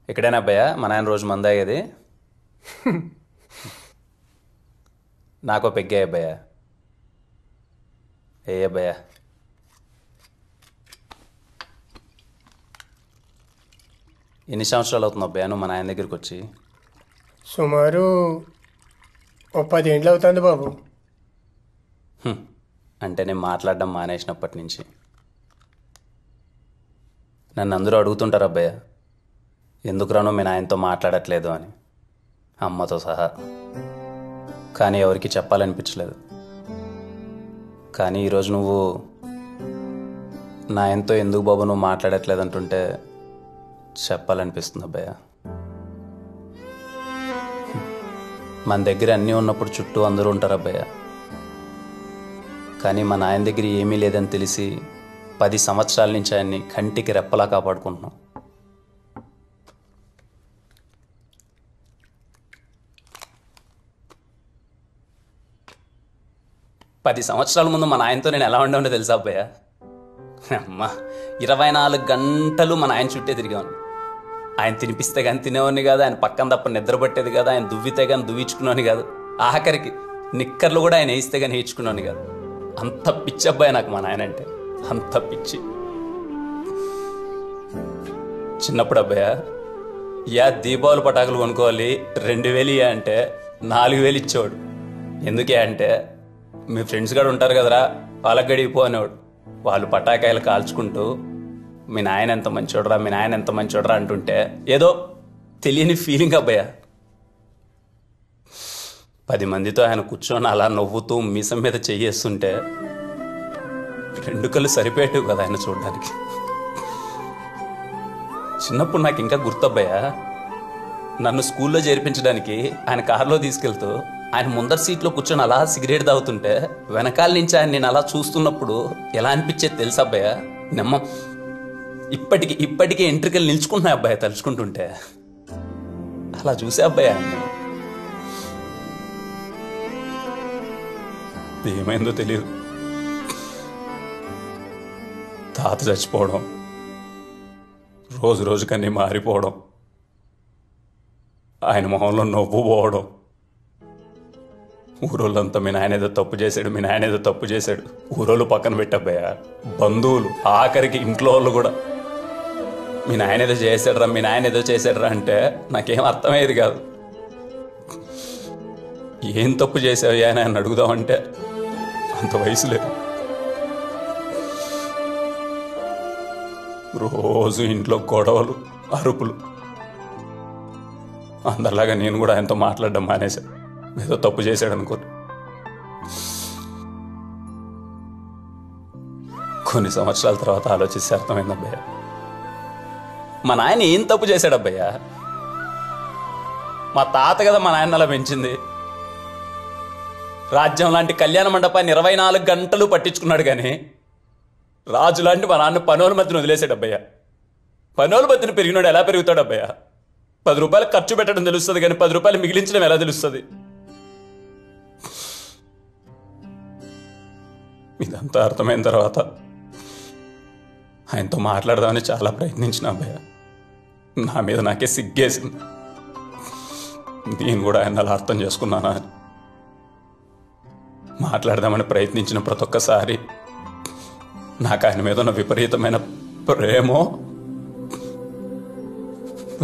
ఇక్కడేనా అబ్బాయా మా నాయన రోజు మంద అయ్యేది. నాకో పెగ్గే అబ్బాయా. ఏ అబ్బాయా, ఎన్ని సంవత్సరాలు అవుతుంది అబ్బాయా నువ్వు మా నాయన దగ్గరికి వచ్చి? సుమారు ఓ 10 ఏండ్లు అవుతుంది బాబు. అంటే నేను మాట్లాడడం మానేసినప్పటి నుంచి. నన్ను అందరూ అడుగుతుంటారు అబ్బాయ, ఎందుకురానో మీ నాయనతో మాట్లాడట్లేదు అని, అమ్మతో సహా. కానీ ఎవరికి చెప్పాలనిపించలేదు. కానీ ఈరోజు నువ్వు నాయనతో ఎందుకు బాబు నువ్వు మాట్లాడట్లేదు అంటుంటే చెప్పాలనిపిస్తుంది అబ్బాయ. మన దగ్గర అన్నీ ఉన్నప్పుడు చుట్టూ అందరూ ఉంటారు అబ్బాయ. కానీ మా నాయన దగ్గర ఏమీ లేదని తెలిసి 10 సంవత్సరాల నుంచి ఆయన్ని కంటికి రెప్పలా కాపాడుకుంటున్నాం. పది సంవత్సరాల ముందు మా నాయనతో నేను ఎలా ఉండేవాడినో తెలుసా అబ్బాయ? అమ్మా, 24 గంటలు మా నాయన చుట్టే తిరిగాను. ఆయన తినిపిస్తే కానీ తినేవాడిని కాదు, ఆయన పక్కన తప్ప నిద్ర పట్టేది కాదు, ఆయన దువ్వితే కానీ దువ్వించుకునేవాని కాదు, ఆఖరికి నిక్కర్లు కూడా ఆయన వేయిస్తే కానీ వేయించుకునేవాని కాదు. అంత పిచ్చి అబ్బాయి నాకు మా నాయన అంటే, అంత పిచ్చి. చిన్నప్పుడు అబ్బాయ దీపావళి పటాకులు కొనుక్కోవాలి 2000 అంటే 4000 ఇచ్చేవాడు. ఎందుకే అంటే మీ ఫ్రెండ్స్ కూడా ఉంటారు కదరా, వాళ్ళకి గడిపో అనేవాడు. వాళ్ళు పటాకాయలు కాల్చుకుంటూ మీ నాయన ఎంత మంచోడరా, మీ నాయన ఎంత మంచోడరా అంటుంటే ఏదో తెలియని ఫీలింగ్ అబ్బాయ. 10 మందితో ఆయన కూర్చొని అలా నవ్వుతూ మీసం మీద చెయ్యేస్తుంటే 2 కళ్ళు సరిపోయేటివి కదా ఆయన చూడడానికి. చిన్నప్పుడు నాకు ఇంకా గుర్తబ్బాయా, నన్ను స్కూల్లో చేర్పించడానికి ఆయన కారులో తీసుకెళ్తూ ఆయన ముందర సీట్లో కూర్చొని అలా సిగరెట్ తాగుతుంటే వెనకాల నుంచి ఆయన నేను అలా చూస్తున్నప్పుడు ఎలా అనిపించేది తెలుసా అబ్బాయ? నమ్మ ఇప్పటికీ ఎంట్రికలు నిల్చుకుంటున్నాయి అబ్బాయి తలుచుకుంటుంటే. అలా చూసే అబ్బాయి ఆయన. ఏమైందో తెలియదు, తాత చచ్చిపోవడం, రోజు రోజుకన్నీ మారిపోవడం, ఆయన మొహంలో నవ్వు పోవడం, ఊరోళ్ళంతా మీ నాయన ఏదో తప్పు చేశాడు, మీ నాయన ఏదో తప్పు చేశాడు, ఊరోళ్ళు పక్కన పెట్టబ్బయ్యా, బంధువులు, ఆఖరికి ఇంట్లో వాళ్ళు కూడా మీ నాయన ఏదో చేశాడరా, మీ నాయన ఏదో చేశాడరా అంటే నాకేం అర్థమయ్యేది కాదు. ఏం తప్పు చేసావు అని ఆయన అడుగుదామంటే అంత వయసు లేదు. రోజు ఇంట్లో గొడవలు, అరుపులు. అందరిలాగా నేను కూడా ఆయనతో మాట్లాడడం మానేశాను, ఏదో తప్పు చేశాడు అనుకోని. కొన్ని సంవత్సరాల తర్వాత ఆలోచిస్తే అర్థమైంది అబ్బాయ, మా నాయన ఏం తప్పు చేశాడు అబ్బాయ? మా తాత కదా మా నాయన అలా పెంచింది. రాజ్యం లాంటి కళ్యాణ మండపాన్ని 24 గంటలు పట్టించుకున్నాడు, కానీ రాజు లాంటి మా నాన్న పనుల మధ్యన వదిలేశాడు అబ్బయ్య. పనుల మధ్యన పెరిగినాడు ఎలా పెరుగుతాడు అబ్బయ్య? 10 రూపాయలు ఖర్చు పెట్టడం తెలుస్తుంది, కానీ 10 రూపాయలు మిగిలించడం ఎలా తెలుస్తుంది? ఇదంతా అర్థమైన తర్వాత ఆయనతో మాట్లాడదామని చాలా ప్రయత్నించిన అబ్బయ్య. నా మీద నాకే సిగ్గేసింది. నేను కూడా ఆయన అలా అర్థం చేసుకున్నానా అని. మాట్లాడదామని ప్రయత్నించిన ప్రతి ఒక్కసారి నాకు ఆయన మీద ఉన్న విపరీతమైన ప్రేమో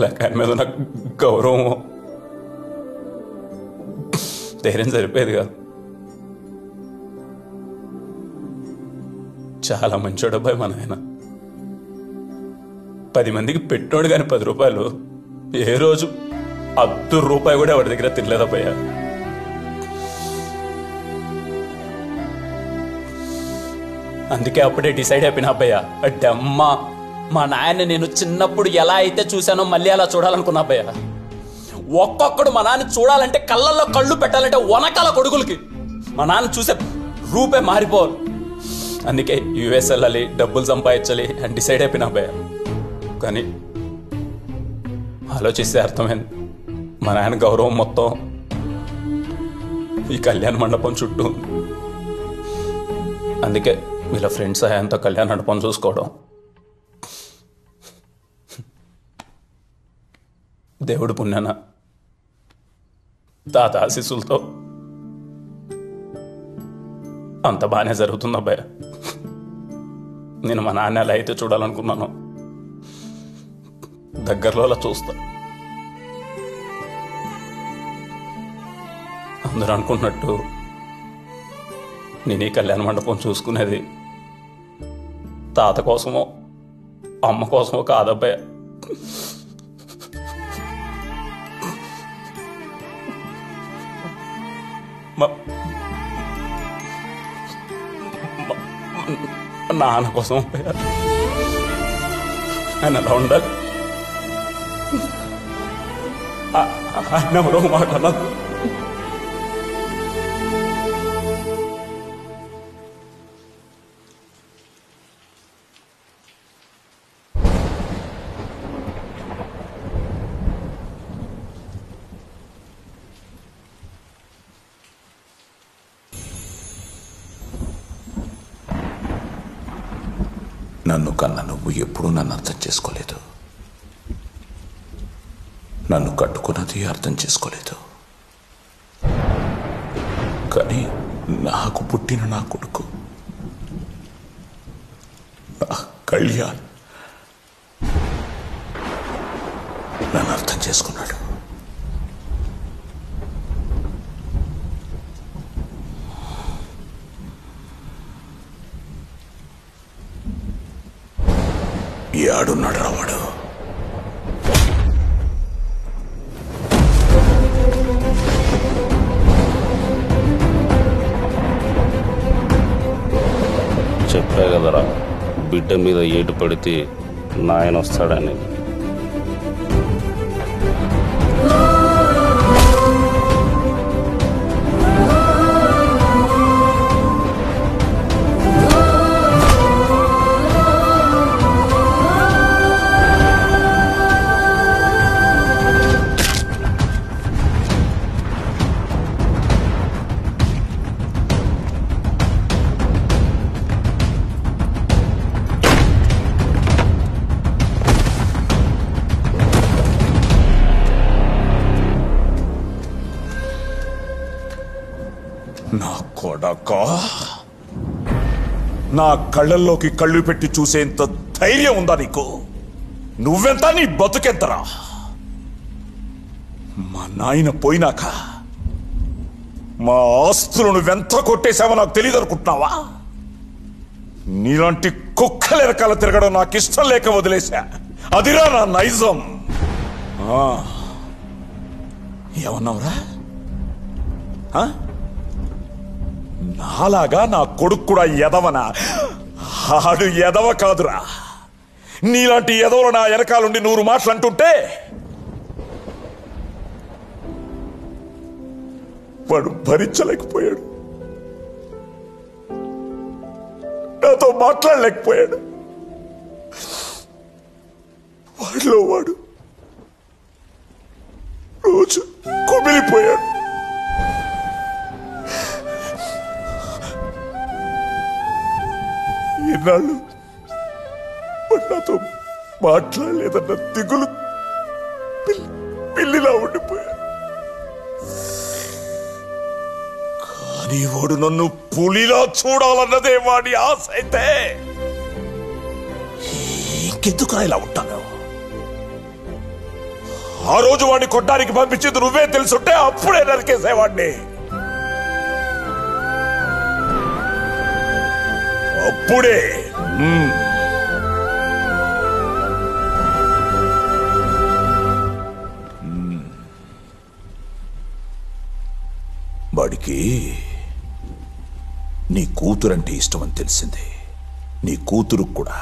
లేక ఆయన మీద ఉన్న గౌరవమో ధైర్యం సరిపోయేది కాదు. చాలా మంచోడు అబ్బాయి మన ఆయన. 10 మందికి పెట్టోడు కానీ 10 రూపాయలు ఏ రోజు ₹1 కూడా ఎవరి దగ్గర తినలేదు అబ్బాయ్య. అందుకే అప్పుడే డిసైడ్ అయిపోయిన అబ్బయ్య, అంటే అమ్మ మా నాయన నేను చిన్నప్పుడు ఎలా అయితే చూశానో మళ్ళీ అలా చూడాలనుకున్నా అబ్బయ్య. ఒక్కొక్కడు మా నాన్న చూడాలంటే కళ్ళల్లో కళ్ళు పెట్టాలంటే వనకాల కొడుకులకి మా నాన్న చూసే రూపే మారిపోవాలి. అందుకే యుఎస్ వెళ్ళాలి, డబ్బులు సంపాదించాలి అని డిసైడ్ అయిపోయిన అబ్బయ్య. కానీ ఆలోచిస్తే అర్థమైంది, మా నాయన గౌరవం మొత్తం ఈ కళ్యాణ మండపం చుట్టూ. అందుకే వీళ్ళ ఫ్రెండ్స్ ఆయనతో కళ్యాణ మండపం చూసుకోవడం. దేవుడి పుణ్యాన తాత ఆశీస్సులతో అంత బాగానే జరుగుతుంది అబ్బాయి. నేను మా నాన్న ఎలా అయితే చూడాలనుకున్నాను దగ్గరలో అలా చూస్తా. అందరూ అనుకున్నట్టు నేను ఈ కళ్యాణ మండపం చూసుకునేది తాత కోసమో అమ్మ కోసమో కాదబ్బాయి. నాన్న కోసం ఆయన ఎలా ఉండాలి ఆయన ఎవరో మాట అన్నది. నన్ను కన్న నువ్వు ఎప్పుడూ నన్ను అర్థం చేసుకోలేదు. నన్ను కట్టుకున్నది అర్థం చేసుకోలేదు. కానీ నాకు పుట్టిన నా కొడుకు నా కళ్యాణ్ నన్ను అర్థం చేసుకున్నాడు. ఏడున్నాడు రావాడు. చెప్పా కదరా బిడ్డ మీద ఏటు పడితే నాయన వస్తాడని. నా కొడకా, నా కళ్ళల్లోకి కళ్ళు పెట్టి చూసేంత ధైర్యం ఉందా నీకు? నువ్వెంత, నీ బతుకెంతరా? మా నాయన పోయినాక మా ఆస్తులు నువ్వెంత కొట్టేశావో నాకు తెలియదు అనుకుంటున్నావా? నీలాంటి కుక్కల వెనకాల తిరగడం నాకు ఇష్టం లేక వదిలేశా. అదిరా నా నైజం. ఏమన్నావురా? నాలాగా నా కొడుకు కూడా ఎదవనా? ఆడు ఎదవ కాదురా. నీలాంటి ఎదవలు నా వెనకాలండి 100 మాటలు అంటుంటే వాడు భరించలేకపోయాడు, నాతో మాట్లాడలేకపోయాడు. వాడిలో వాడు రోజు కుమిలిపోయాడు. ఈనాళ్ళు నాతో మాట్లాడలేదన్న దిగులు పిల్లిలా ఉండిపోయాడు. కానీ వాడు నన్ను పులిలా చూడాలన్నదే వాడి ఆశ అయితే ఇంకెందుకు ఇలా ఉంటాను? ఆ రోజు వాడిని కొట్టడానికి పంపించేది నువ్వే తెలుసుంటే అప్పుడే నరికేసేవాడిని. అప్పుడే వాడికి నీ కూతురంటే ఇష్టం అని తెలిసింది. నీ కూతురు కూడా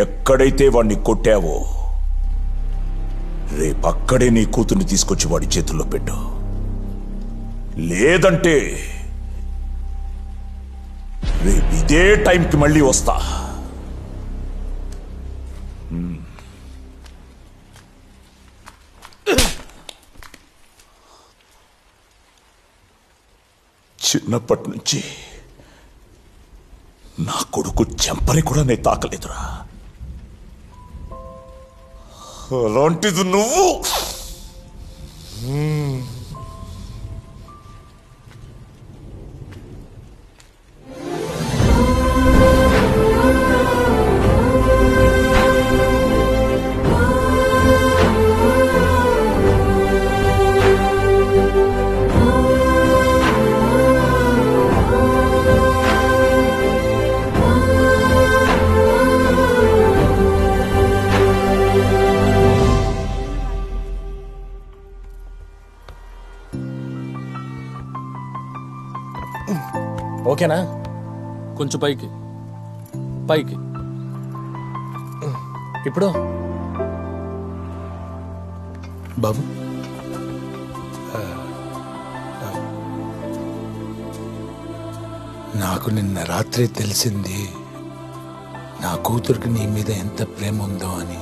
ఎక్కడైతే వాడిని కొట్టావో రేపక్కడే నీ కూతుర్ని తీసుకొచ్చి వాడి చేతుల్లో పెట్టు. లేదంటే రేపు ఇదే టైంకి మళ్ళీ వస్తా. చిన్నప్పటి నుంచి నా కొడుకు చెంపని కూడా నేను తాకలేదురా. అలాంటిది నువ్వు ఓకేనా? కొంచెం పైకి పైకి. ఇప్పుడు బాబు నాకు నిన్న రాత్రి తెలిసింది నా కూతురికి నీ మీద ఎంత ప్రేమ ఉందో అని.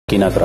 నాకు